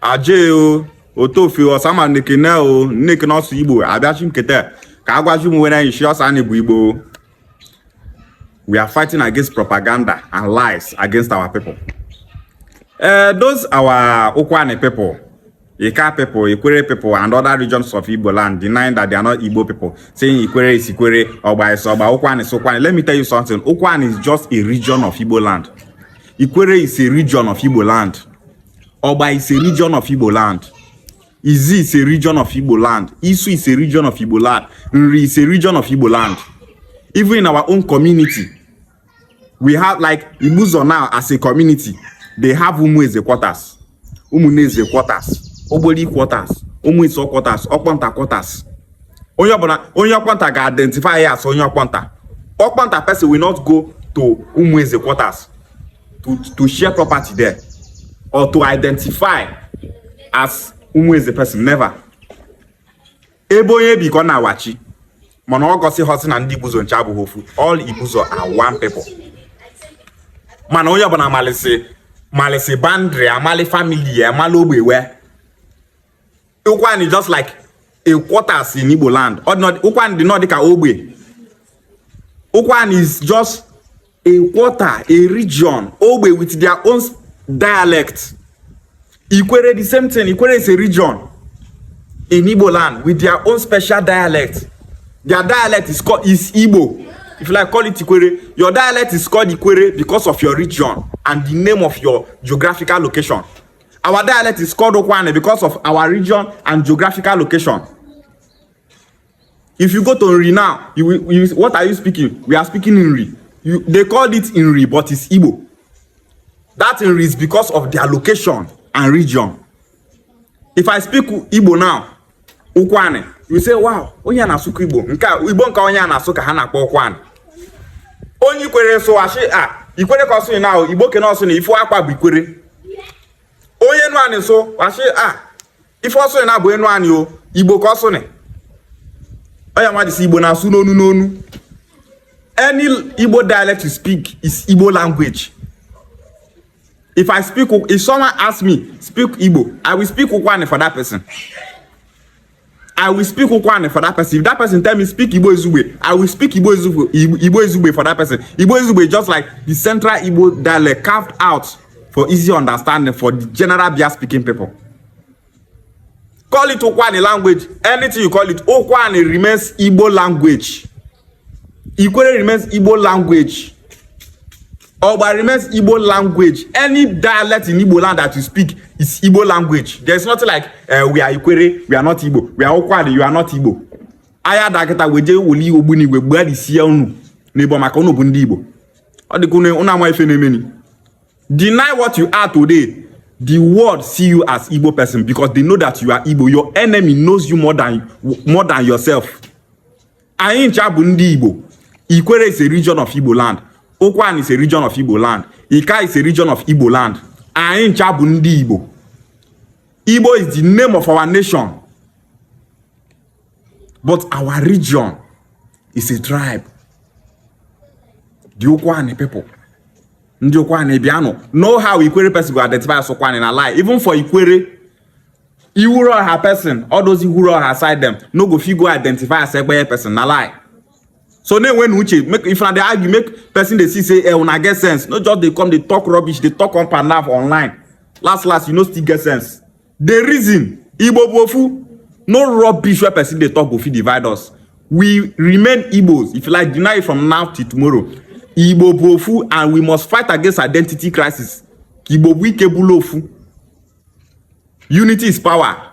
aje o otofe osama nekene o nekene osu Igbo abiachi mkete ka agwaji mu wena ishi osa na bu Igbo. We are fighting against propaganda and lies against our people. Those our Okwane people, Ika people, Ikwere people, and other regions of Igbo land denying that they are not Igbo people, saying Ikwere is Ikwere, Oba is Oba, Okwane is Okwane. Let me tell you something. Okwane is just a region of Igbo land. Ikwere is a region of Igbo land. Oba is a region of Igbo land. Izi is a region of Igbo land. Isu is a region of Igbo land. Nri is a region of Igbo land. Even in our own community, we have like Ibuzo now as a community. They have Umueze quarters, Umuneze quarters, Oboli quarters, Umuiso quarters, Okwanta quarters. Only Okwanta can identify as Only Okwanta. Okwanta person will not go to Umueze quarters to share property there or to identify as Umueze person. Never. Eboye biko na wachi. Mana ogosi hosi na ndi Ibuzo nchabu hofu. All Ibuzo are one people. Mana onye ọbụla malisi boundary, amali family, amali ogbewe. Ukwan is just like a quarters in Igbo land. Ukwan did not like a ogbe. Ukwan is just a quarter, a region, ogbe with their own dialect. Ikwere the same thing. Ikwere is a region in Igbo land with their own special dialect. Their dialect is called Igbo. If you like call it Ikwere, your dialect is called Ikwere because of your region and the name of your geographical location. Our dialect is called Okwane because of our region and geographical location. If you go to Nri now, what are you speaking? We are speaking Nri. They called it Nri, but it's Igbo. That Nri is because of their location and region. If I speak Igbo now, Okwane, you say, wow, onye na-asụkwa Igbo. Igbo nka onye na-asụ ka ha na-akpọ Okwane. Onye Ikwere so ashi Ikwere ka ọsụ na Igbo ke na ọsụ na ifu akwa bụ Ikwere. Onye enu ani so ashi ifu ọsụ na bụ enu ani o Igbo ka ọsụ ne. Oya ma disi Igbo na asụ n'onu n'onu. Any Igbo dialect you speak is Igbo language. If someone asks me speak Igbo, I will speak Okwane for that person. I will speak Okwane for that person. If that person tell me speak Igbo Ezugbe, I will speak Igbo Ezugbe for that person. Igbo Ezugbe is just like the central Igbo dialect carved out for easy understanding for the general Bia speaking people. Call it Okwane language. Anything you call it, Okwane remains Igbo language. Ikwere remains Igbo language. Oba remains Igbo language. Any dialect in Igbo land that you speak is Igbo language. There's nothing like we are Ikwere, we are not Igbo. We are Okwane, you are not Igbo. Aya daketa weje woli ogbuni we gba di sia unu. Nebo maka unu bu ndi Igbo. Odikune una mo ife nemeni. Deny what you are today. The world see you as Igbo person because they know that you are Igbo. Your enemy knows you more than yourself. Ayin chabu ndi Igbo. Ikwere is a region of Igbo land. Okwane is a region of Igbo land. Ika is a region of Igbo land. Ayin chabu ndi Igbo. Igbo is the name of our nation. But our region is a tribe. The Okwane people. Ndi Okwane biano. Know how Ikwere person will identify as Okwane in a lie. Even for Ikwere, Iwuro her person, all those Iwuro her side them, no go figure identify as a person in a lie. So then when Uche make if they argue, make person they see say when I get sense, not just they come, they talk rubbish, they talk on panav online. Last, you know still get sense. The reason Igbo bofu, no rubbish where person they talk go fit divide us. We remain Igbos. If you like, deny it from now till tomorrow. Igbo bofu, and we must fight against identity crisis. Igbo wikebulofu. Unity is power.